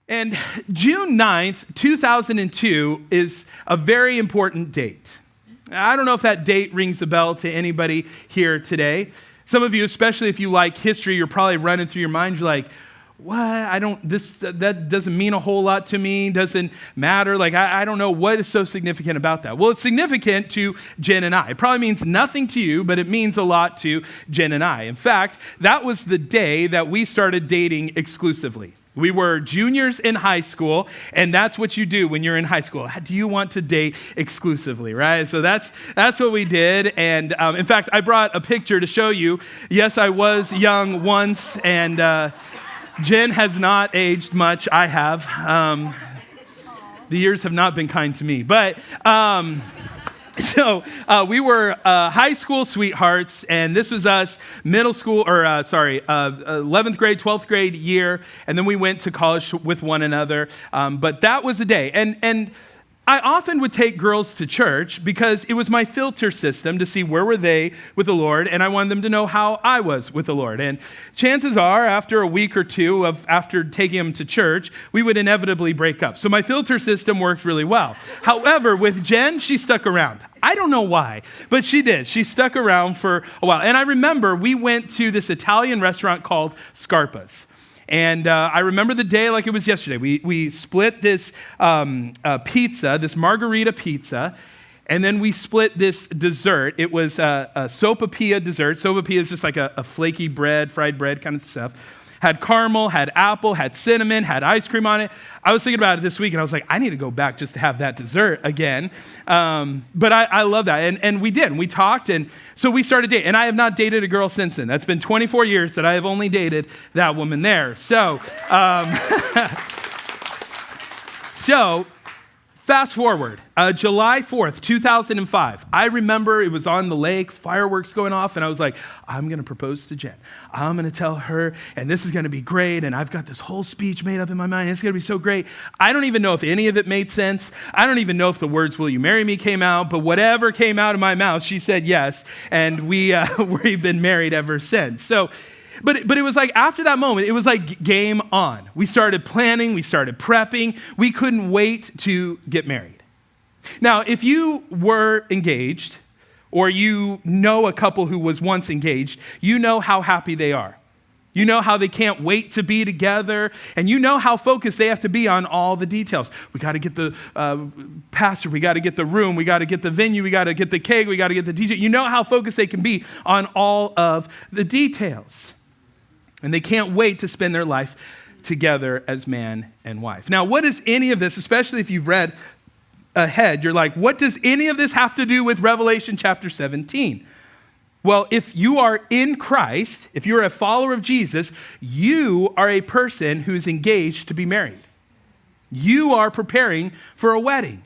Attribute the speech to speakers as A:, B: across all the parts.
A: And June 9th, 2002 is a very important date. I don't know if that date rings a bell to anybody here today. Some of you, especially if you like history, you're probably running through your mind, you're like, what? That doesn't mean a whole lot to me, doesn't matter. Like, I don't know what is so significant about that. Well, it's significant to Jen and I. It probably means nothing to you, but it means a lot to Jen and I. In fact, that was the day that we started dating exclusively. We were juniors in high school, and that's what you do when you're in high school. Do you want to date exclusively, right? So that's what we did. And in fact, I brought a picture to show you. Yes, I was young once, and Jen has not aged much. I have. The years have not been kind to me. But we were high school sweethearts, and this was us 11th grade, 12th grade year, and then we went to college with one another. But that was the day. And I often would take girls to church because it was my filter system to see where were they with the Lord, and I wanted them to know how I was with the Lord. And chances are, after a week or two after taking them to church, we would inevitably break up. So my filter system worked really well. However, with Jen, she stuck around. I don't know why, but she did. She stuck around for a while. And I remember we went to this Italian restaurant called Scarpa's. And I remember the day like it was yesterday. We split this pizza, this margarita pizza, and then we split this dessert. It was a sopapilla dessert. Sopapilla is just like a flaky bread, fried bread kind of stuff. Had caramel, had apple, had cinnamon, had ice cream on it. I was thinking about it this week, and I was like, I need to go back just to have that dessert again. But I love that. And we did. We talked, and so we started dating. And I have not dated a girl since then. That's been 24 years that I have only dated that woman there. So, fast forward, July 4th, 2005. I remember it was on the lake, fireworks going off, and I was like, I'm going to propose to Jen. I'm going to tell her, and this is going to be great, and I've got this whole speech made up in my mind. It's going to be so great. I don't even know if any of it made sense. I don't even know if the words, will you marry me, came out, but whatever came out of my mouth, she said yes, and we've been married ever since. So, But it was like after that moment, it was like game on. We started planning, we started prepping. We couldn't wait to get married. Now, if you were engaged, or you know a couple who was once engaged, you know how happy they are. You know how they can't wait to be together, and you know how focused they have to be on all the details. We got to get the pastor, we got to get the room, we got to get the venue, we got to get the cake, we got to get the DJ. You know how focused they can be on all of the details. And they can't wait to spend their life together as man and wife. Now, what does any of this, especially if you've read ahead, you're like, what does any of this have to do with Revelation chapter 17? Well, if you are in Christ, if you're a follower of Jesus, you are a person who's engaged to be married. You are preparing for a wedding.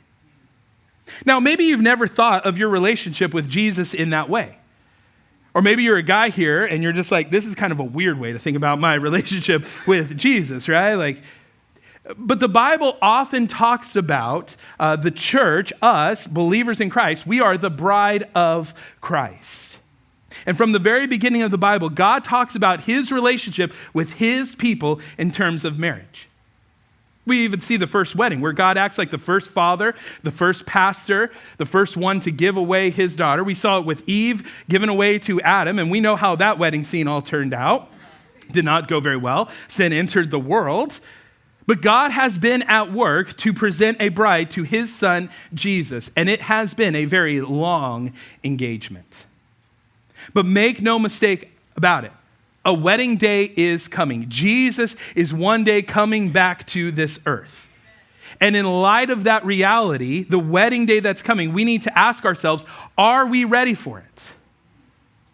A: Now, maybe you've never thought of your relationship with Jesus in that way. Or maybe you're a guy here and you're just like, this is kind of a weird way to think about my relationship with Jesus, right? But the Bible often talks about the church, us, believers in Christ. We are the bride of Christ. And from the very beginning of the Bible, God talks about his relationship with his people in terms of marriage. We even see the first wedding where God acts like the first father, the first pastor, the first one to give away his daughter. We saw it with Eve given away to Adam, and we know how that wedding scene all turned out. Did not go very well. Sin entered the world. But God has been at work to present a bride to his son, Jesus, and it has been a very long engagement. But make no mistake about it. A wedding day is coming. Jesus is one day coming back to this earth. And in light of that reality, the wedding day that's coming, we need to ask ourselves, are we ready for it?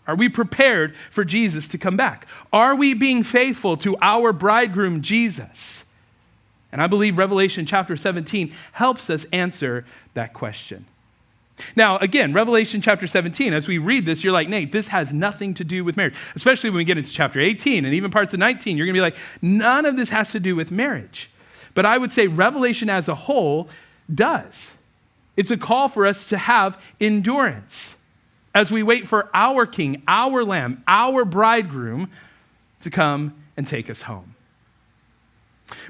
A: Are we prepared for Jesus to come back? Are we being faithful to our bridegroom, Jesus? And I believe Revelation chapter 17 helps us answer that question. Now, again, Revelation chapter 17, as we read this, you're like, Nate, this has nothing to do with marriage. Especially when we get into chapter 18 and even parts of 19, you're going to be like, none of this has to do with marriage. But I would say Revelation as a whole does. It's a call for us to have endurance as we wait for our King, our Lamb, our bridegroom to come and take us home.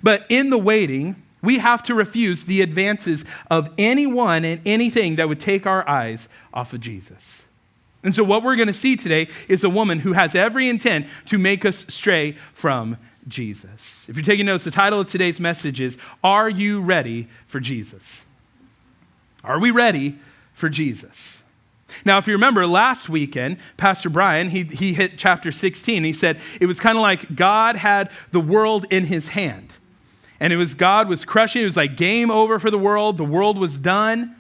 A: But in the waiting, we have to refuse the advances of anyone and anything that would take our eyes off of Jesus. And so what we're going to see today is a woman who has every intent to make us stray from Jesus. If you're taking notes, the title of today's message is, Are You Ready for Jesus? Are we ready for Jesus? Now, if you remember last weekend, Pastor Brian, he hit chapter 16. He said it was kind of like God had the world in his hand. And God was crushing. It was like game over for the world. The world was done.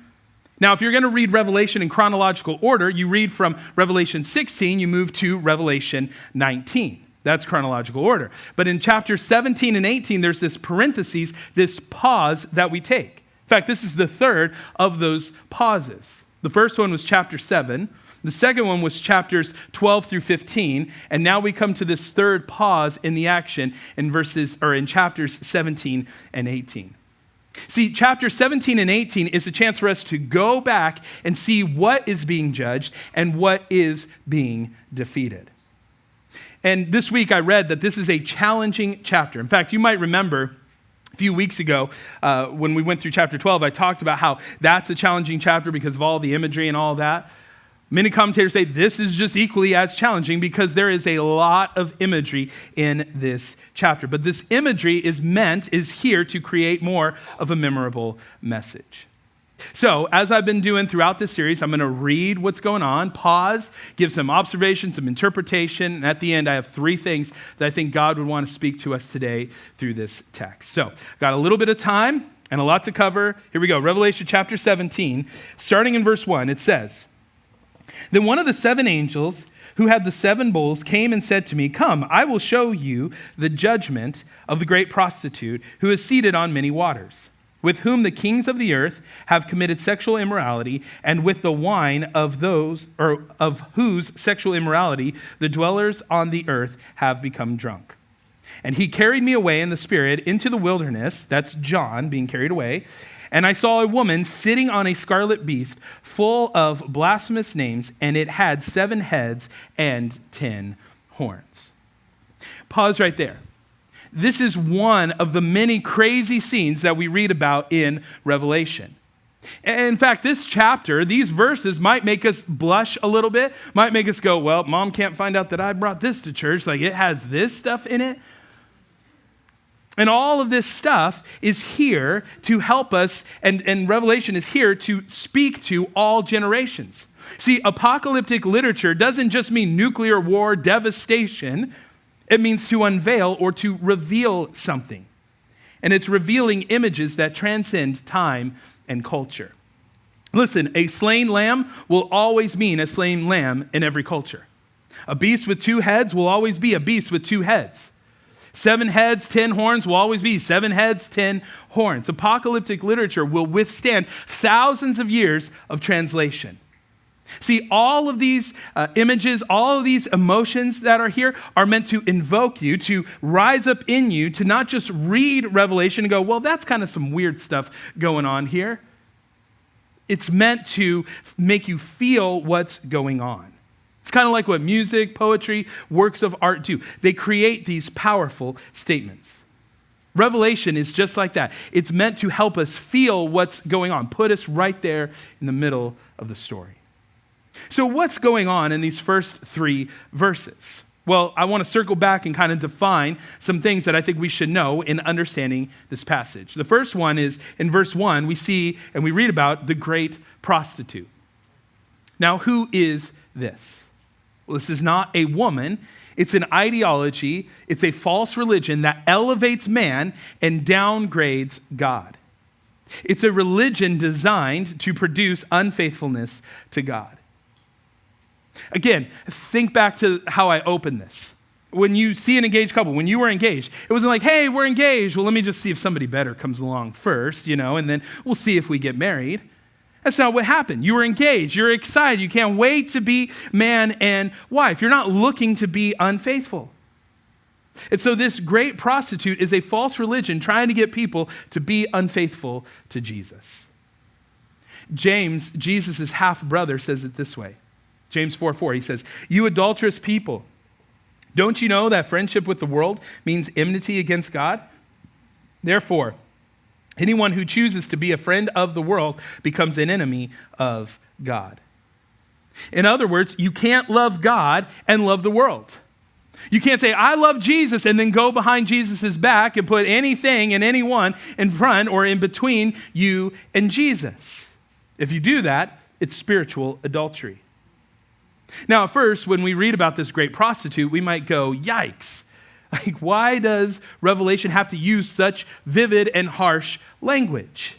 A: Now, if you're going to read Revelation in chronological order, you read from Revelation 16, you move to Revelation 19. That's chronological order. But in chapters 17 and 18, there's this parentheses, this pause that we take. In fact, this is the third of those pauses. The first one was chapter 7. The second one was chapters 12 through 15. And now we come to this third pause in the action in chapters 17 and 18. See, chapter 17 and 18 is a chance for us to go back and see what is being judged and what is being defeated. And this week I read that this is a challenging chapter. In fact, you might remember a few weeks ago when we went through chapter 12, I talked about how that's a challenging chapter because of all the imagery and all that. Many commentators say this is just equally as challenging because there is a lot of imagery in this chapter. But this imagery is here to create more of a memorable message. So, as I've been doing throughout this series, I'm going to read what's going on, pause, give some observation, some interpretation, and at the end, I have 3 things that I think God would want to speak to us today through this text. So, got a little bit of time and a lot to cover. Here we go. Revelation chapter 17, starting in verse 1, it says, Then one of the 7 angels who had the 7 bowls came and said to me, Come, I will show you the judgment of the great prostitute who is seated on many waters, with whom the kings of the earth have committed sexual immorality, and with the wine of whose sexual immorality the dwellers on the earth have become drunk. And he carried me away in the spirit into the wilderness, that's John being carried away, and I saw a woman sitting on a scarlet beast full of blasphemous names, and it had 7 heads and 10 horns. Pause right there. This is one of the many crazy scenes that we read about in Revelation. In fact, this chapter, these verses might make us blush a little bit, might make us go, well, Mom can't find out that I brought this to church, like it has this stuff in it. And all of this stuff is here to help us, and Revelation is here to speak to all generations. See, apocalyptic literature doesn't just mean nuclear war, devastation. It means to unveil or to reveal something. And it's revealing images that transcend time and culture. Listen, a slain lamb will always mean a slain lamb in every culture. A beast with 2 heads will always be a beast with 2 heads. 7 heads, 10 horns will always be 7 heads, 10 horns. Apocalyptic literature will withstand thousands of years of translation. See, all of these images, all of these emotions that are here are meant to invoke you, to rise up in you, to not just read Revelation and go, well, that's kind of some weird stuff going on here. It's meant to make you feel what's going on. It's kind of like what music, poetry, works of art do. They create these powerful statements. Revelation is just like that. It's meant to help us feel what's going on, put us right there in the middle of the story. So what's going on in these first 3 verses? Well, I want to circle back and kind of define some things that I think we should know in understanding this passage. The first one is in verse 1, we see and we read about the great prostitute. Now, who is this? Well, this is not a woman. It's an ideology. It's a false religion that elevates man and downgrades God. It's a religion designed to produce unfaithfulness to God. Again, think back to how I opened this. When you see an engaged couple, when you were engaged, it wasn't like, hey, we're engaged. Well, let me just see if somebody better comes along first, and then we'll see if we get married. That's not what happened. You were engaged. You're excited. You can't wait to be man and wife. You're not looking to be unfaithful. And so this great prostitute is a false religion trying to get people to be unfaithful to Jesus. James, Jesus' half-brother, says it this way. James 4:4, he says, "You adulterous people, don't you know that friendship with the world means enmity against God? Therefore, anyone who chooses to be a friend of the world becomes an enemy of God. In other words, you can't love God and love the world. You can't say, I love Jesus, and then go behind Jesus' back and put anything and anyone in front or in between you and Jesus. If you do that, it's spiritual adultery. Now, at first, when we read about this great prostitute, we might go, yikes. Like, why does Revelation have to use such vivid and harsh language?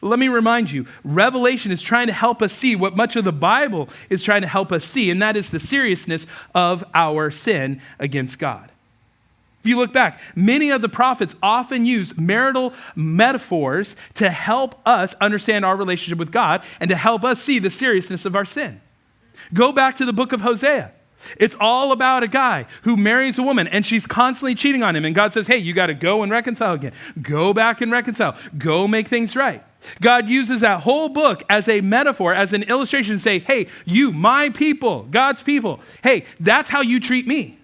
A: Let me remind you, Revelation is trying to help us see what much of the Bible is trying to help us see, and that is the seriousness of our sin against God. If you look back, many of the prophets often use marital metaphors to help us understand our relationship with God and to help us see the seriousness of our sin. Go back to the book of Hosea. It's all about a guy who marries a woman and she's constantly cheating on him. And God says, hey, you got to go and reconcile again. Go back and reconcile. Go make things right. God uses that whole book as a metaphor, as an illustration to say, hey, you, my people, God's people, hey, that's how you treat me.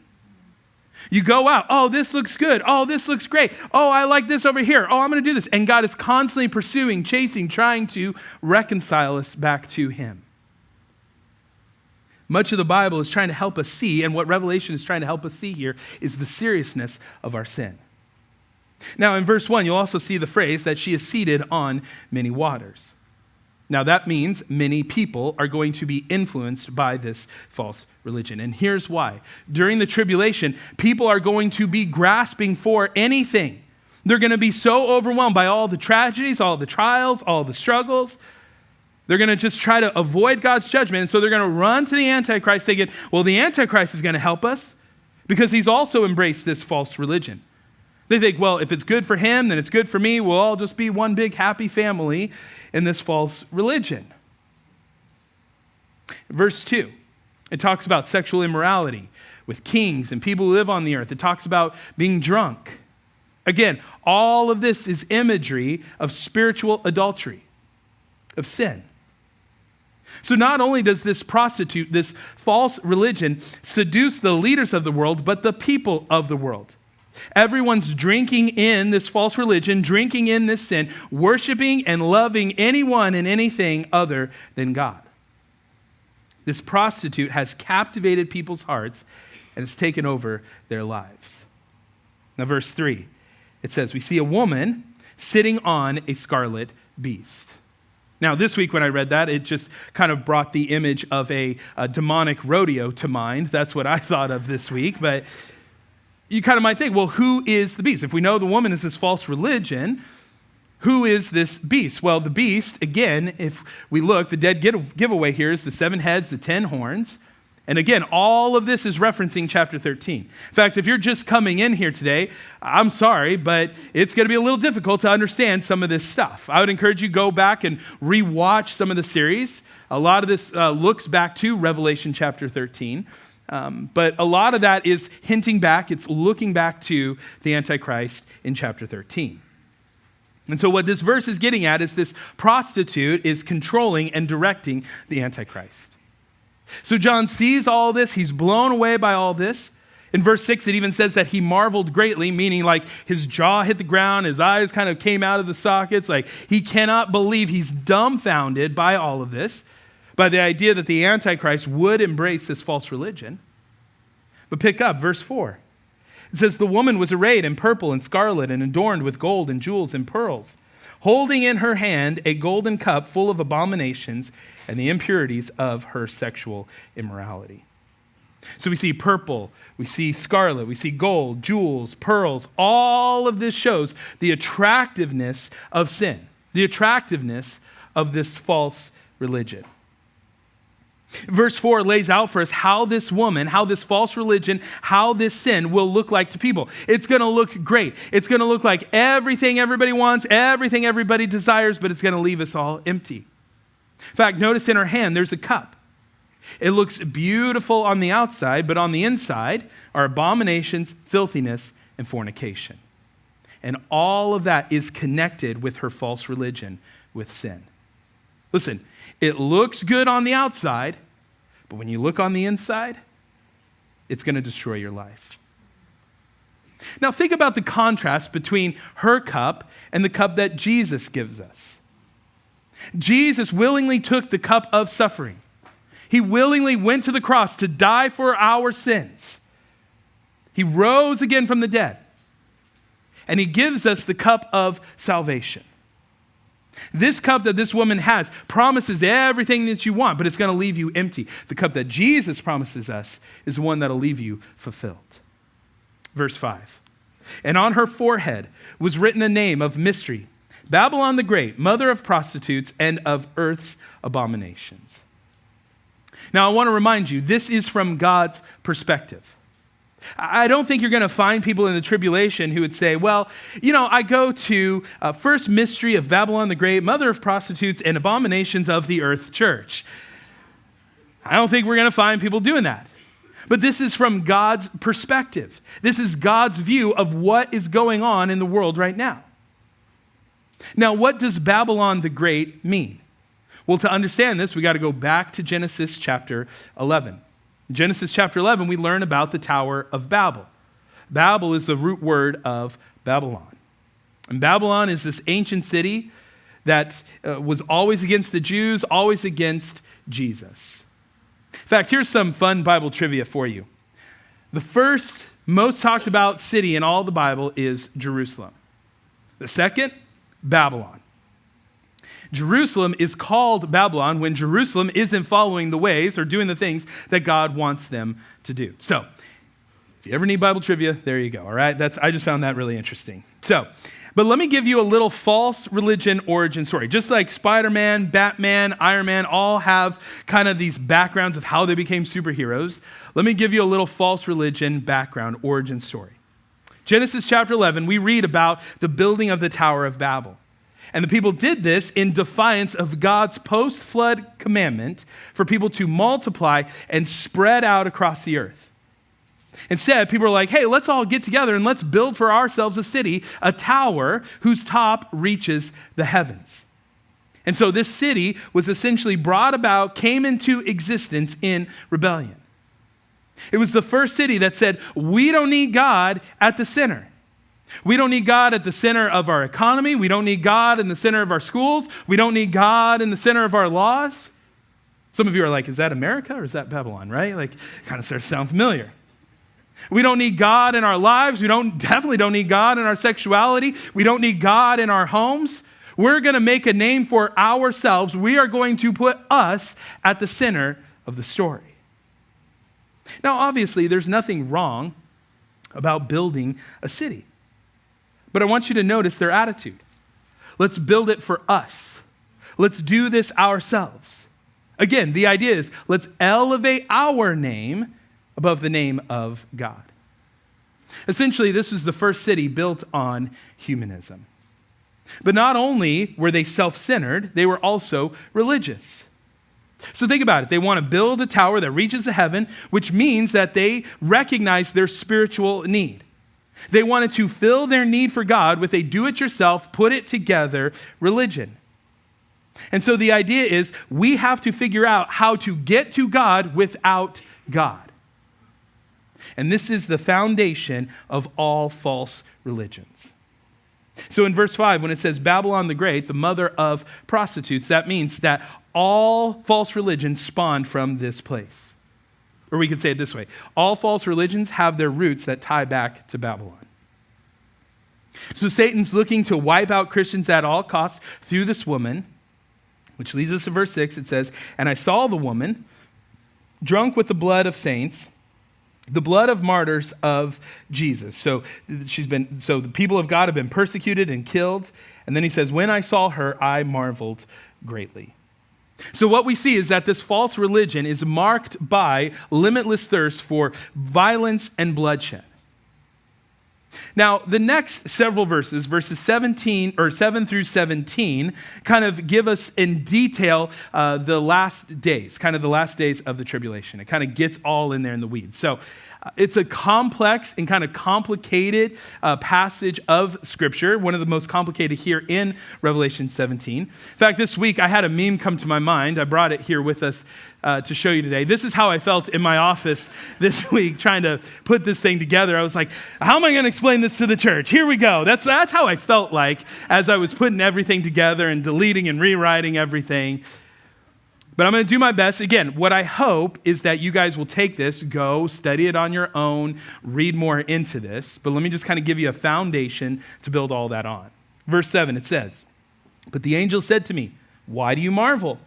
A: You go out, oh, this looks good. Oh, this looks great. Oh, I like this over here. Oh, I'm going to do this. And God is constantly pursuing, chasing, trying to reconcile us back to him. Much of the Bible is trying to help us see, and what Revelation is trying to help us see here is the seriousness of our sin. Now, in verse 1, you'll also see the phrase that she is seated on many waters. Now, that means many people are going to be influenced by this false religion. And here's why. During the tribulation, people are going to be grasping for anything. They're going to be so overwhelmed by all the tragedies, all the trials, all the struggles. They're going to just try to avoid God's judgment. And so they're going to run to the Antichrist thinking, well, the Antichrist is going to help us because he's also embraced this false religion. They think, well, if it's good for him, then it's good for me. We'll all just be one big happy family in this false religion. Verse 2, it talks about sexual immorality with kings and people who live on the earth. It talks about being drunk. Again, all of this is imagery of spiritual adultery, of sin. So not only does this prostitute, this false religion, seduce the leaders of the world, but the people of the world. Everyone's drinking in this false religion, drinking in this sin, worshiping and loving anyone and anything other than God. This prostitute has captivated people's hearts and has taken over their lives. Now, verse 3, it says, we see a woman sitting on a scarlet beast. Now, this week when I read that, it just kind of brought the image of a demonic rodeo to mind. That's what I thought of this week, but you kind of might think, well, who is the beast? If we know the woman is this false religion, who is this beast? Well, the beast, again, if we look, the dead giveaway here is the 7 heads, the 10 horns. And again, all of this is referencing chapter 13. In fact, if you're just coming in here today, I'm sorry, but it's going to be a little difficult to understand some of this stuff. I would encourage you to go back and rewatch some of the series. A lot of this looks back to Revelation chapter 13. But a lot of that is hinting back, it's looking back to the Antichrist in chapter 13. And so what this verse is getting at is this prostitute is controlling and directing the Antichrist. So John sees all this, he's blown away by all this. In verse 6, it even says that he marveled greatly, meaning like his jaw hit the ground, his eyes kind of came out of the sockets, like he cannot believe, he's dumbfounded by all of this, by the idea that the Antichrist would embrace this false religion. But pick up verse 4. It says, the woman was arrayed in purple and scarlet and adorned with gold and jewels and pearls, holding in her hand a golden cup full of abominations and the impurities of her sexual immorality. So we see purple, we see scarlet, we see gold, jewels, pearls. All of this shows the attractiveness of sin, the attractiveness of this false religion. Verse 4 lays out for us how this woman, how this false religion, how this sin will look like to people. It's going to look great. It's going to look like everything everybody wants, everything everybody desires, but it's going to leave us all empty. In fact, notice in her hand, there's a cup. It looks beautiful on the outside, but on the inside are abominations, filthiness, and fornication. And all of that is connected with her false religion, with sin. Listen, it looks good on the outside, but when you look on the inside, it's going to destroy your life. Now think about the contrast between her cup and the cup that Jesus gives us. Jesus willingly took the cup of suffering. He willingly went to the cross to die for our sins. He rose again from the dead. And he gives us the cup of salvation. This cup that this woman has promises everything that you want, but it's going to leave you empty. The cup that Jesus promises us is the one that will leave you fulfilled. Verse 5. And on her forehead was written a name of mystery, Babylon the Great, mother of prostitutes and of earth's abominations. Now I want to remind you, this is from God's perspective. I don't think you're going to find people in the tribulation who would say, well, I go to first mystery of Babylon the Great, mother of prostitutes and abominations of the earth church. I don't think we're going to find people doing that. But this is from God's perspective. This is God's view of what is going on in the world right now. Now, what does Babylon the Great mean? Well, to understand this, we got to go back to Genesis chapter 11. In Genesis chapter 11, we learn about the Tower of Babel. Babel is the root word of Babylon. And Babylon is this ancient city that was always against the Jews, always against Jesus. In fact, here's some fun Bible trivia for you. The first most talked about city in all the Bible is Jerusalem. The second, Babylon. Jerusalem is called Babylon when Jerusalem isn't following the ways or doing the things that God wants them to do. So, if you ever need Bible trivia, there you go, all right? I just found that really interesting. But let me give you a little false religion origin story. Just like Spider-Man, Batman, Iron Man all have kind of these backgrounds of how they became superheroes, let me give you a little false religion background origin story. Genesis chapter 11, we read about the building of the Tower of Babel. And the people did this in defiance of God's post-flood commandment for people to multiply and spread out across the earth. Instead, people are like, hey, let's all get together and let's build for ourselves a city, a tower whose top reaches the heavens. And so this city was essentially brought about, came into existence in rebellion. It was the first city that said, we don't need God at the center. We don't need God at the center of our economy. We don't need God in the center of our schools. We don't need God in the center of our laws. Some of you are like, is that America or is that Babylon, right? Like, kind of starts to sound familiar. We don't need God in our lives. We definitely don't need God in our sexuality. We don't need God in our homes. We're going to make a name for ourselves. We are going to put us at the center of the story. Now, obviously, there's nothing wrong about building a city. But I want you to notice their attitude. Let's build it for us. Let's do this ourselves. Again, the idea is let's elevate our name above the name of God. Essentially, this was the first city built on humanism. But not only were they self-centered, they were also religious. So think about it. They want to build a tower that reaches the heaven, which means that they recognize their spiritual need. They wanted to fill their need for God with a do-it-yourself, put-it-together religion. And so the idea is we have to figure out how to get to God without God. And this is the foundation of all false religions. So in verse 5, when it says Babylon the Great, the mother of prostitutes, that means that all false religions spawned from this place. Or we could say it this way. All false religions have their roots that tie back to Babylon. So Satan's looking to wipe out Christians at all costs through this woman, which leads us to verse 6. It says, and I saw the woman drunk with the blood of saints, the blood of martyrs of Jesus. So the people of God have been persecuted and killed. And then he says, when I saw her, I marveled greatly. So what we see is that this false religion is marked by limitless thirst for violence and bloodshed. Now, the next several verses, verses 7 through 17, kind of give us in detail the last days, kind of the last days of the tribulation. It kind of gets all in there in the weeds. So It's a complex and kind of complicated passage of Scripture, one of the most complicated here in Revelation 17. In fact, this week I had a meme come to my mind. I brought it here with us to show you today. This is how I felt in my office this week trying to put this thing together. I was like, how am I going to explain this to the church? Here we go. That's how I felt like as I was putting everything together and deleting and rewriting everything. But I'm going to do my best. Again, what I hope is that you guys will take this, go study it on your own, read more into this. But let me just kind of give you a foundation to build all that on. Verse 7, it says, "But the angel said to me, 'Why do you marvel?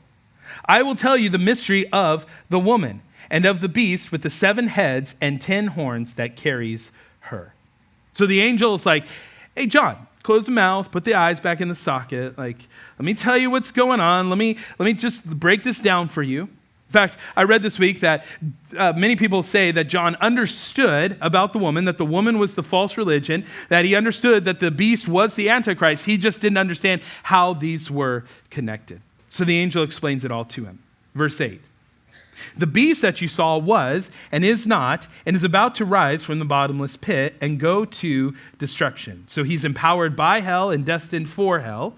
A: I will tell you the mystery of the woman and of the beast with the 7 heads and 10 horns that carries her.'" So the angel is like, "Hey, John, close the mouth, put the eyes back in the socket. Like, let me tell you what's going on. Let me just break this down for you." In fact, I read this week that many people say that John understood about the woman, that the woman was the false religion, that he understood that the beast was the Antichrist. He just didn't understand how these were connected. So the angel explains it all to him. Verse 8. "The beast that you saw was and is not and is about to rise from the bottomless pit and go to destruction." So he's empowered by hell and destined for hell.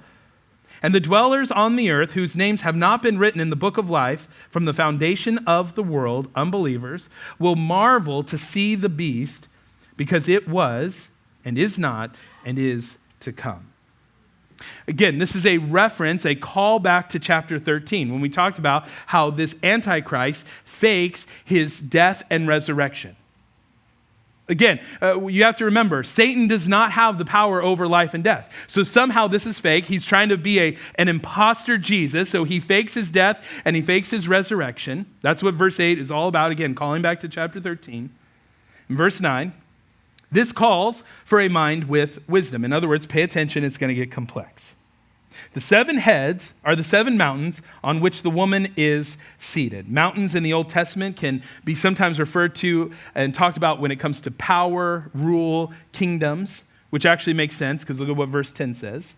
A: "And the dwellers on the earth whose names have not been written in the book of life from the foundation of the world," unbelievers, "will marvel to see the beast because it was and is not and is to come." Again, this is a reference, a callback to chapter 13, when we talked about how this Antichrist fakes his death and resurrection. Again, you have to remember, Satan does not have the power over life and death. So somehow this is fake. He's trying to be an imposter Jesus, so he fakes his death and he fakes his resurrection. That's what verse 8 is all about, again, calling back to chapter 13. In verse 9, "This calls for a mind with wisdom." In other words, pay attention, it's going to get complex. "The 7 heads are the 7 mountains on which the woman is seated." Mountains in the Old Testament can be sometimes referred to and talked about when it comes to power, rule, kingdoms, which actually makes sense because look at what verse 10 says.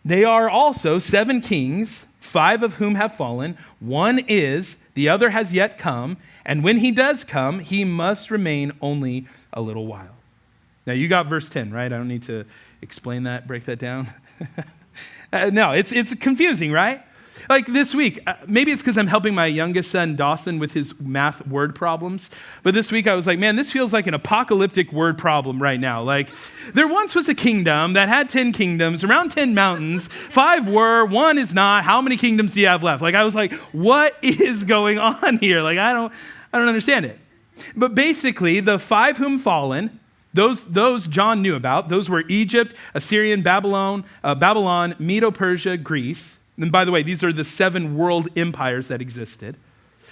A: "They are also 7 kings, 5 of whom have fallen. One is, the other has yet come, and when he does come, he must remain only a little while." Now you got verse 10, right? I don't need to explain that, break that down. No, it's confusing, right? Like this week, maybe it's because I'm helping my youngest son, Dawson, with his math word problems. But this week I was like, man, this feels like an apocalyptic word problem right now. Like there once was a kingdom that had 10 kingdoms, around 10 mountains. 5 were, 1 is not. How many kingdoms do you have left? Like I was like, what is going on here? Like I don't understand it. But basically, the 5 whom fallen, those John knew about. Those were Egypt, Assyrian, Babylon, Medo-Persia, Greece. And by the way, these are the 7 world empires that existed.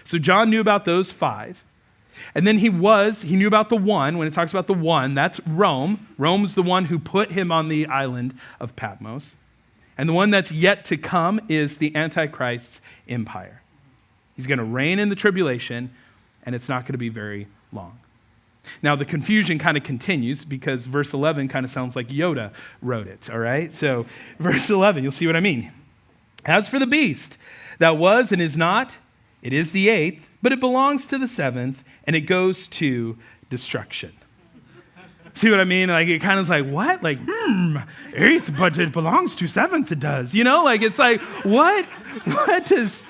A: So John knew about those 5. And then he knew about the 1. When it talks about the 1, that's Rome. Rome's the one who put him on the island of Patmos. And the one that's yet to come is the Antichrist's empire. He's going to reign in the tribulation, and it's not going to be very long. Now, the confusion kind of continues because verse 11 kind of sounds like Yoda wrote it, all right? So verse 11, you'll see what I mean. "As for the beast that was and is not, it is the 8th, but it belongs to the 7th, and it goes to destruction." See what I mean? Like it kind of is like, what? Like, 8th, but it belongs to 7th, it does. You know, like it's like, what does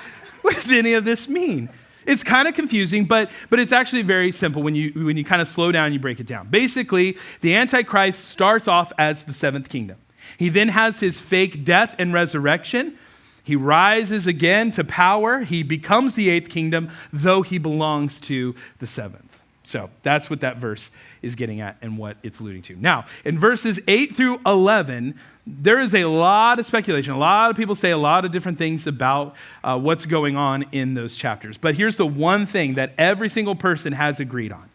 A: any of this mean? It's kind of confusing, but it's actually very simple when you kind of slow down and you break it down. Basically, the Antichrist starts off as the 7th kingdom. He then has his fake death and resurrection. He rises again to power. He becomes the 8th kingdom, though he belongs to the 7th. So that's what that verse is getting at and what it's alluding to. Now, in verses 8 through 11, there is a lot of speculation. A lot of people say a lot of different things about what's going on in those chapters. But here's the one thing that every single person has agreed on.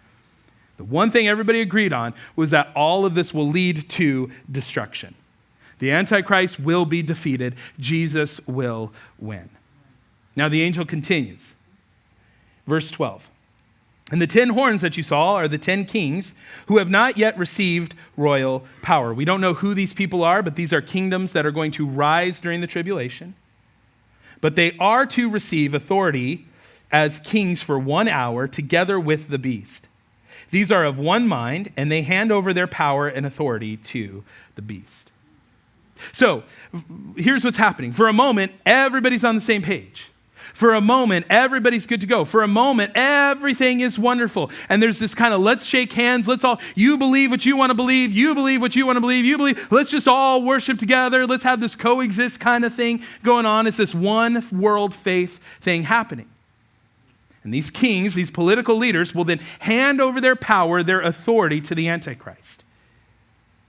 A: The one thing everybody agreed on was that all of this will lead to destruction. The Antichrist will be defeated. Jesus will win. Now the angel continues. Verse 12. "And the 10 horns that you saw are the 10 kings who have not yet received royal power." We don't know who these people are, but these are kingdoms that are going to rise during the tribulation. "But they are to receive authority as kings for 1 hour together with the beast. These are of one mind, and they hand over their power and authority to the beast. So here's what's happening. For a moment, everybody's on the same page. For a moment, everybody's good to go. For a moment, everything is wonderful. And there's this kind of let's shake hands. You believe what you want to believe. You believe what you want to believe. You believe. Let's just all worship together. Let's have this coexist kind of thing going on. It's this one world faith thing happening. And these kings, these political leaders, will then hand over their power, their authority to the Antichrist.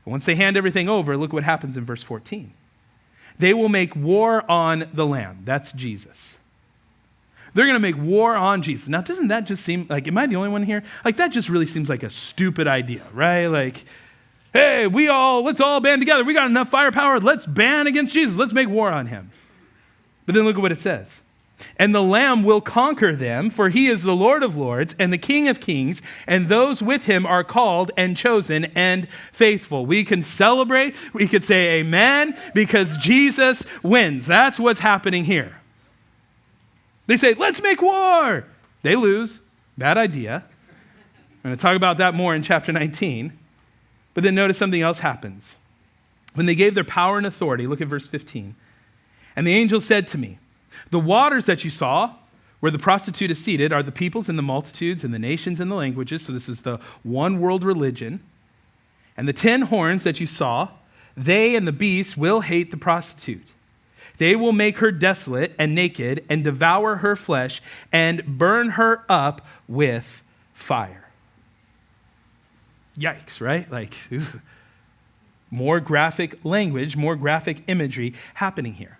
A: And once they hand everything over, look what happens in verse 14. They will make war on the Lamb. That's Jesus. They're going to make war on Jesus. Now, doesn't that just seem like, am I the only one here? Like, that just really seems like a stupid idea, right? Like, hey, let's all band together. We got enough firepower. Let's band against Jesus. Let's make war on him. But then look at what it says. And the Lamb will conquer them, for he is the Lord of lords and the King of kings, and those with him are called and chosen and faithful. We can celebrate. We could say amen because Jesus wins. That's what's happening here. They say, let's make war. They lose. Bad idea. I'm going to talk about that more in chapter 19. But then notice something else happens. When they gave their power and authority, look at verse 15. And the angel said to me, the waters that you saw where the prostitute is seated are the peoples and the multitudes and the nations and the languages. So this is the one world religion. And the 10 horns that you saw, they and the beast will hate the prostitute. They will make her desolate and naked and devour her flesh and burn her up with fire. Yikes, right? Like, more graphic language, more graphic imagery happening here.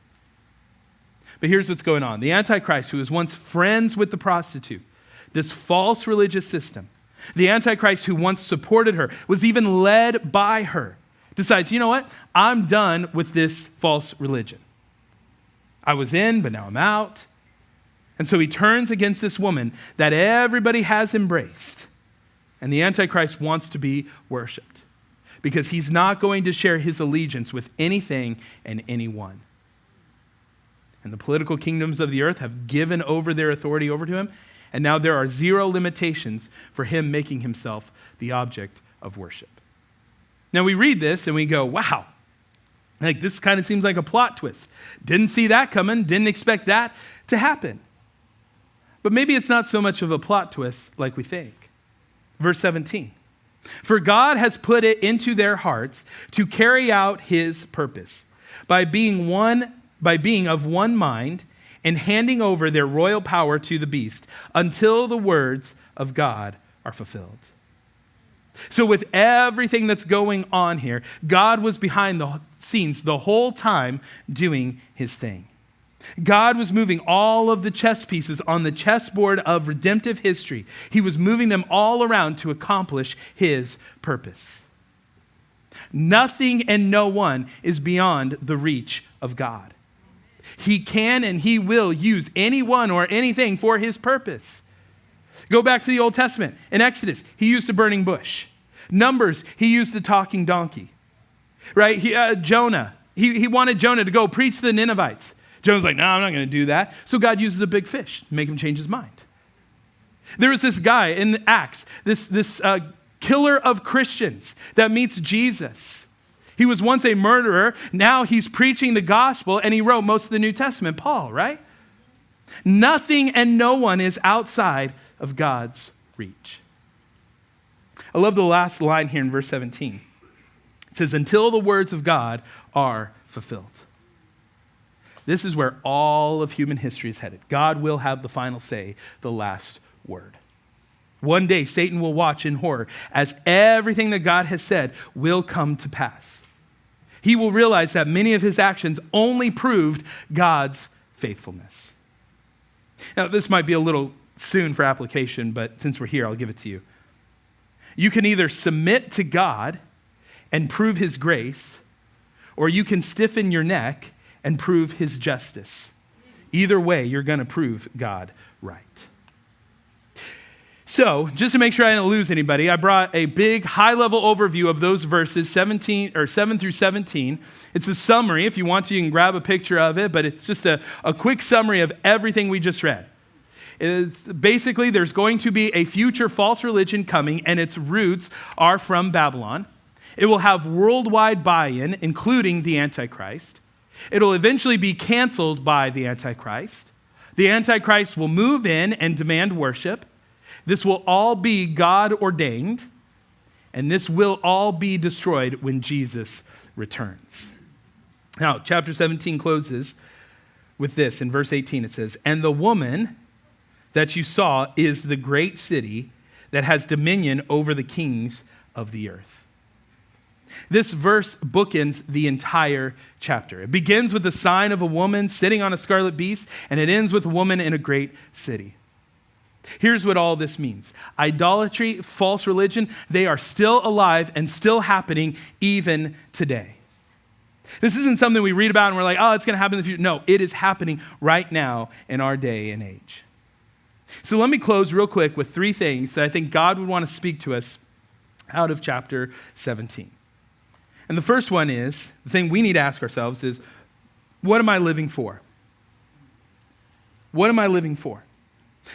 A: But here's what's going on. The Antichrist, who was once friends with the prostitute, this false religious system, the Antichrist who once supported her, was even led by her, decides, you know what? I'm done with this false religion. I was in, but now I'm out. And so he turns against this woman that everybody has embraced. And the Antichrist wants to be worshiped because he's not going to share his allegiance with anything and anyone. And the political kingdoms of the earth have given over their authority over to him. And now there are zero limitations for him making himself the object of worship. Now we read this and we go, wow. Like, this kind of seems like a plot twist. Didn't see that coming, didn't expect that to happen. But maybe it's not so much of a plot twist like we think. Verse 17. For God has put it into their hearts to carry out his purpose by being of one mind and handing over their royal power to the beast until the words of God are fulfilled. So with everything that's going on here, God was behind the scenes the whole time doing his thing. God was moving all of the chess pieces on the chessboard of redemptive history. He was moving them all around to accomplish his purpose. Nothing and no one is beyond the reach of God. He can and he will use anyone or anything for his purpose. Go back to the Old Testament. In Exodus, he used a burning bush. Numbers, he used a talking donkey. Right? Jonah, he wanted Jonah to go preach to the Ninevites. Jonah's like, no, I'm not going to do that. So God uses a big fish to make him change his mind. There was this guy in Acts, this killer of Christians that meets Jesus. He was once a murderer. Now he's preaching the gospel, and he wrote most of the New Testament, Paul, right? Nothing and no one is outside of God's reach. I love the last line here in verse 17. It says, until the words of God are fulfilled. This is where all of human history is headed. God will have the final say, the last word. One day, Satan will watch in horror as everything that God has said will come to pass. He will realize that many of his actions only proved God's faithfulness. Now, this might be a little soon for application, but since we're here, I'll give it to you. You can either submit to God and prove his grace, or you can stiffen your neck and prove his justice. Either way, you're going to prove God right. So, just to make sure I didn't lose anybody, I brought a big high-level overview of those verses 7 through 17. It's a summary. If you want to, you can grab a picture of it, but it's just a quick summary of everything we just read. It's basically, there's going to be a future false religion coming, and its roots are from Babylon. It will have worldwide buy-in, including the Antichrist. It'll eventually be canceled by the Antichrist. The Antichrist will move in and demand worship. This will all be God-ordained, and this will all be destroyed when Jesus returns. Now, chapter 17 closes with this. In verse 18, it says, "And the woman that you saw is the great city that has dominion over the kings of the earth." This verse bookends the entire chapter. It begins with the sign of a woman sitting on a scarlet beast, and it ends with a woman in a great city. Here's what all this means. Idolatry, false religion, they are still alive and still happening even today. This isn't something we read about and we're like, oh, it's going to happen in the future. No, it is happening right now in our day and age. So let me close real quick with 3 things that I think God would want to speak to us out of chapter 17. And the first one is, the thing we need to ask ourselves is, what am I living for? What am I living for?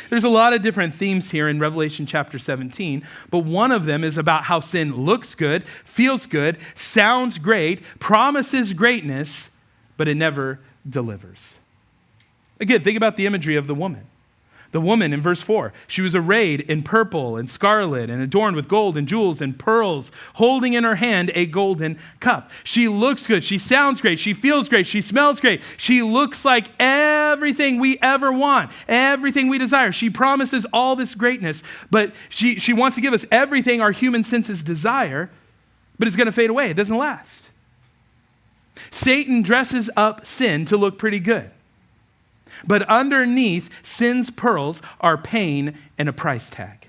A: There's a lot of different themes here in Revelation chapter 17, but one of them is about how sin looks good, feels good, sounds great, promises greatness, but it never delivers. Again, think about the imagery of the woman. The woman in verse 4, she was arrayed in purple and scarlet and adorned with gold and jewels and pearls, holding in her hand a golden cup. She looks good. She sounds great. She feels great. She smells great. She looks like everything we ever want, everything we desire. She promises all this greatness, but she wants to give us everything our human senses desire, but it's going to fade away. It doesn't last. Satan dresses up sin to look pretty good. But underneath sin's pearls are pain and a price tag.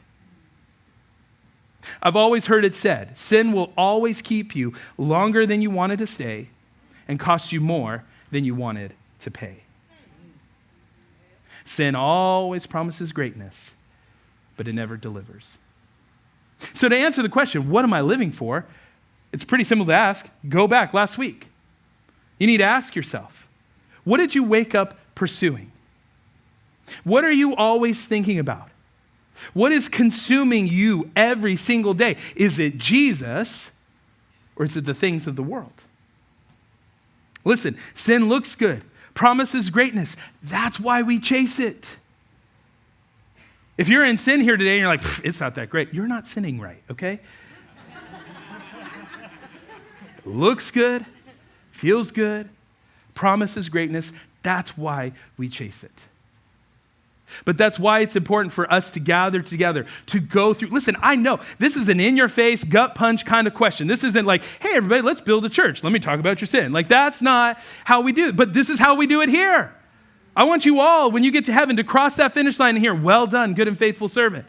A: I've always heard it said, sin will always keep you longer than you wanted to stay and cost you more than you wanted to pay. Sin always promises greatness, but it never delivers. So to answer the question, what am I living for? It's pretty simple to ask. Go back last week. You need to ask yourself, what did you wake up pursuing? What are you always thinking about? What is consuming you every single day? Is it Jesus or is it the things of the world? Listen, sin looks good, promises greatness. That's why we chase it. If you're in sin here today and you're like, it's not that great, you're not sinning right, okay? Looks good, feels good, promises greatness. That's why we chase it. But that's why it's important for us to gather together, to go through. Listen, I know this is an in-your-face, gut punch kind of question. This isn't like, hey, everybody, let's build a church. Let me talk about your sin. Like, that's not how we do it. But this is how we do it here. I want you all, when you get to heaven, to cross that finish line and hear, well done, good and faithful servant.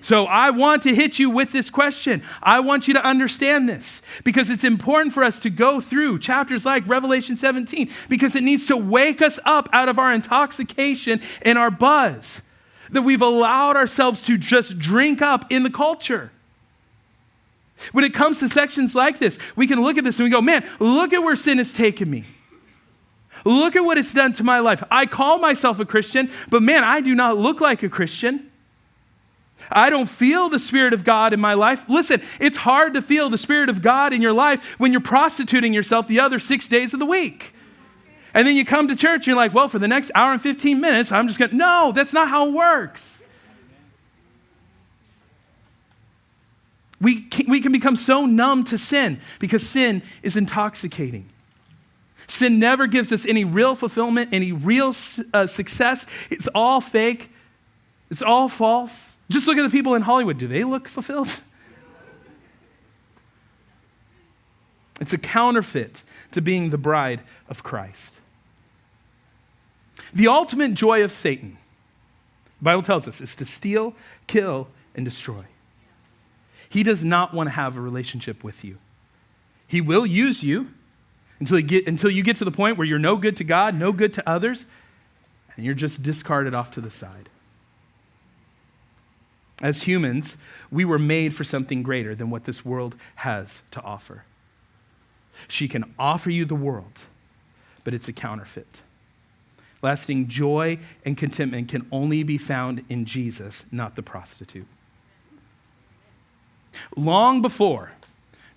A: So I want to hit you with this question. I want you to understand this because it's important for us to go through chapters like Revelation 17 because it needs to wake us up out of our intoxication and our buzz that we've allowed ourselves to just drink up in the culture. When it comes to sections like this, we can look at this and we go, man, look at where sin has taken me. Look at what it's done to my life. I call myself a Christian, but man, I do not look like a Christian. I don't feel the Spirit of God in my life. Listen, it's hard to feel the Spirit of God in your life when you're prostituting yourself the other 6 days of the week. And then you come to church and you're like, well, for the next hour and 15 minutes, I'm just going to... No, that's not how it works. We can become so numb to sin because sin is intoxicating. Sin never gives us any real fulfillment, any real success. It's all fake. It's all false. Just look at the people in Hollywood. Do they look fulfilled? It's a counterfeit to being the bride of Christ. The ultimate joy of Satan, the Bible tells us, is to steal, kill, and destroy. He does not want to have a relationship with you. He will use you until you get to the point where you're no good to God, no good to others, and you're just discarded off to the side. As humans, we were made for something greater than what this world has to offer. She can offer you the world, but it's a counterfeit. Lasting joy and contentment can only be found in Jesus, not the prostitute. Long before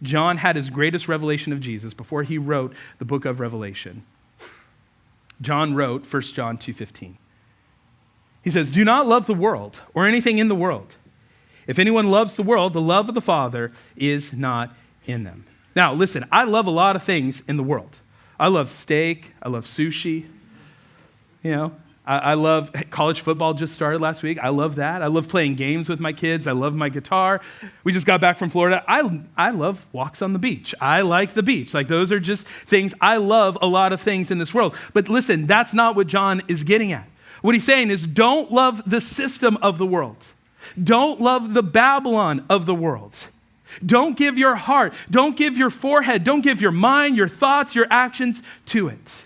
A: John had his greatest revelation of Jesus, before he wrote the book of Revelation, John wrote 1 John 2:15. He says, "Do not love the world or anything in the world. If anyone loves the world, the love of the Father is not in them." Now, listen, I love a lot of things in the world. I love steak. I love sushi. I love college football just started last week. I love that. I love playing games with my kids. I love my guitar. We just got back from Florida. I love walks on the beach. I like the beach. Like, those are just things. I love a lot of things in this world. But listen, that's not what John is getting at. What he's saying is, don't love the system of the world. Don't love the Babylon of the world. Don't give your heart, don't give your forehead, don't give your mind, your thoughts, your actions to it.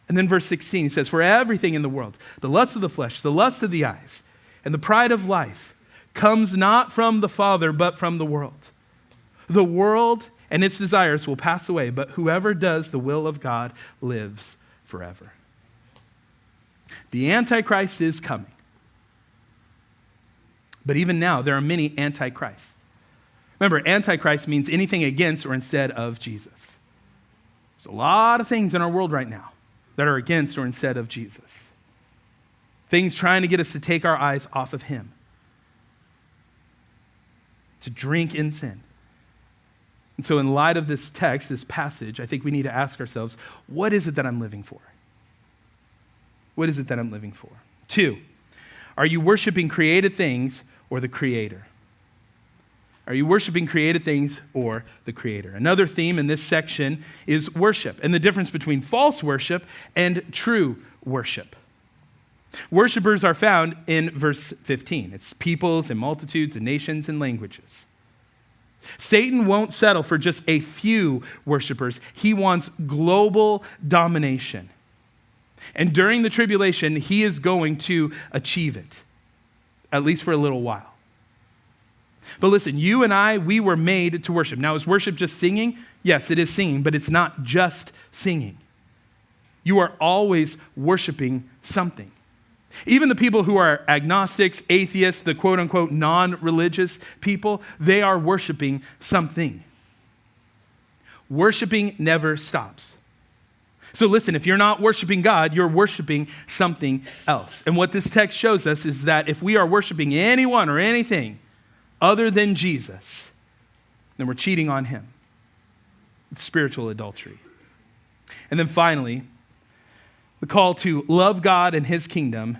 A: And then verse 16, he says, "For everything in the world, the lust of the flesh, the lust of the eyes, and the pride of life comes not from the Father, but from the world. The world and its desires will pass away, but whoever does the will of God lives forever." The Antichrist is coming. But even now, there are many antichrists. Remember, Antichrist means anything against or instead of Jesus. There's a lot of things in our world right now that are against or instead of Jesus. Things trying to get us to take our eyes off of him, to drink in sin. And so in light of this text, this passage, I think we need to ask ourselves, what is it that I'm living for? What is it that I'm living for? 2, are you worshiping created things or the Creator? Are you worshiping created things or the Creator? Another theme in this section is worship and the difference between false worship and true worship. Worshipers are found in verse 15. It's peoples and multitudes and nations and languages. Satan won't settle for just a few worshipers. He wants global domination. And during the tribulation, he is going to achieve it, at least for a little while. But listen, you and I, we were made to worship. Now, is worship just singing? Yes, it is singing, but it's not just singing. You are always worshiping something. Even the people who are agnostics, atheists, the quote-unquote non-religious people, they are worshiping something. Worshiping never stops. So listen, if you're not worshiping God, you're worshiping something else. And what this text shows us is that if we are worshiping anyone or anything other than Jesus, then we're cheating on him. It's spiritual adultery. And then finally, the call to love God and his kingdom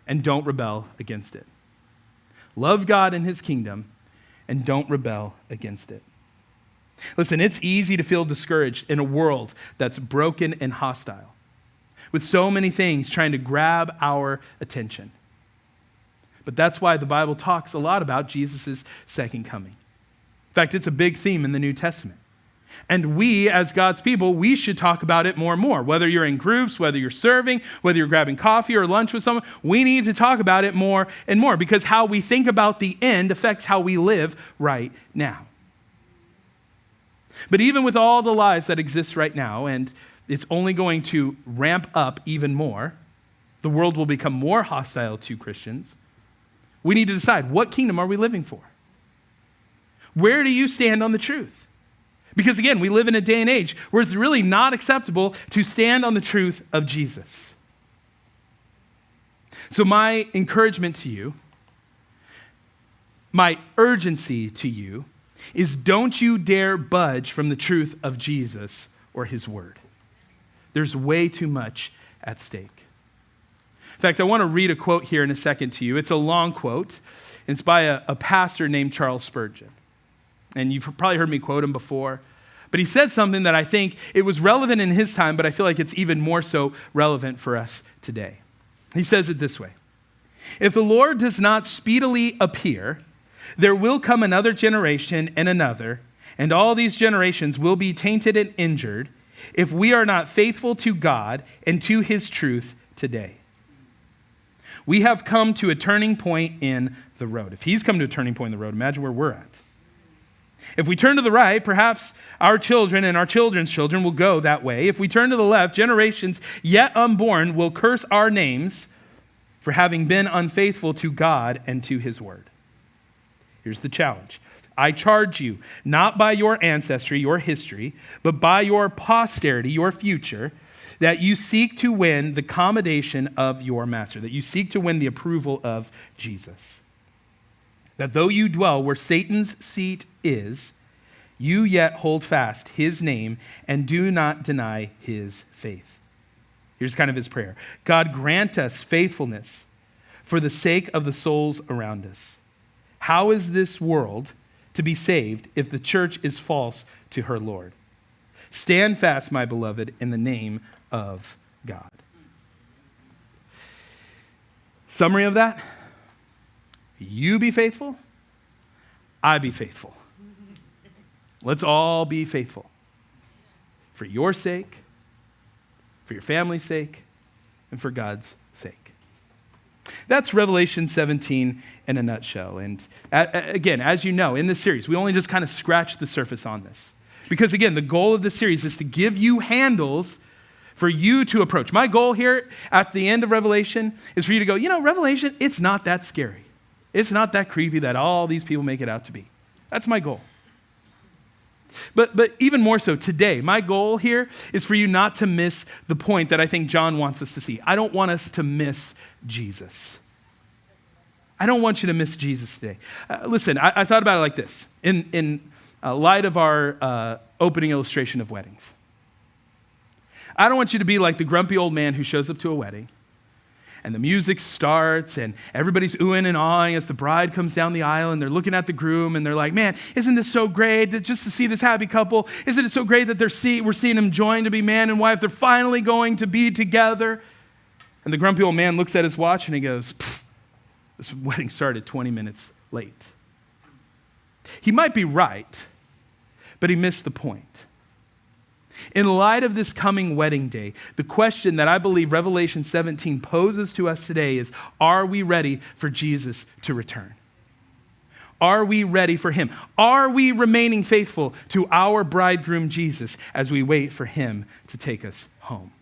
A: and don't rebel against it. Love God and his kingdom and don't rebel against it. Listen, it's easy to feel discouraged in a world that's broken and hostile, with so many things trying to grab our attention. But that's why the Bible talks a lot about Jesus' second coming. In fact, it's a big theme in the New Testament. And we, as God's people, we should talk about it more and more. Whether you're in groups, whether you're serving, whether you're grabbing coffee or lunch with someone, we need to talk about it more and more, because how we think about the end affects how we live right now. But even with all the lies that exist right now, and it's only going to ramp up even more, the world will become more hostile to Christians. We need to decide, what kingdom are we living for? Where do you stand on the truth? Because again, we live in a day and age where it's really not acceptable to stand on the truth of Jesus. So my encouragement to you, my urgency to you, is don't you dare budge from the truth of Jesus or his word. There's way too much at stake. In fact, I want to read a quote here in a second to you. It's a long quote. It's by a pastor named Charles Spurgeon. And you've probably heard me quote him before. But he said something that I think it was relevant in his time, but I feel like it's even more so relevant for us today. He says it this way: "If the Lord does not speedily appear, there will come another generation and another, and all these generations will be tainted and injured if we are not faithful to God and to his truth today. We have come to a turning point in the road." If he's come to a turning point in the road, imagine where we're at. If we turn to the right, perhaps our children and our children's children will go that way. If we turn to the left, generations yet unborn will curse our names for having been unfaithful to God and to his word. Here's the challenge. I charge you, not by your ancestry, your history, but by your posterity, your future, that you seek to win the commendation of your master, that you seek to win the approval of Jesus. That though you dwell where Satan's seat is, you yet hold fast his name and do not deny his faith. Here's kind of his prayer. God, grant us faithfulness for the sake of the souls around us. How is this world to be saved if the church is false to her Lord? Stand fast, my beloved, in the name of God. Summary of that: you be faithful, I be faithful. Let's all be faithful for your sake, for your family's sake, and for God's sake. That's Revelation 17 in a nutshell. And again, as you know, in this series, we only just kind of scratched the surface on this. Because again, the goal of this series is to give you handles for you to approach. My goal here at the end of Revelation is for you to go, Revelation, it's not that scary. It's not that creepy that all these people make it out to be. That's my goal. But even more so today, my goal here is for you not to miss the point that I think John wants us to see. I don't want us to miss Jesus. I don't want you to miss Jesus today. Listen, I thought about it like this. In light of our opening illustration of weddings, I don't want you to be like the grumpy old man who shows up to a wedding and the music starts and everybody's oohing and awing as the bride comes down the aisle and they're looking at the groom and they're like, man, isn't this so great just to see this happy couple? Isn't it so great that we're seeing them joined to be man and wife? They're finally going to be together. And the grumpy old man looks at his watch and he goes, this wedding started 20 minutes late. He might be right, but he missed the point. In light of this coming wedding day, the question that I believe Revelation 17 poses to us today is, are we ready for Jesus to return? Are we ready for him? Are we remaining faithful to our bridegroom Jesus as we wait for him to take us home?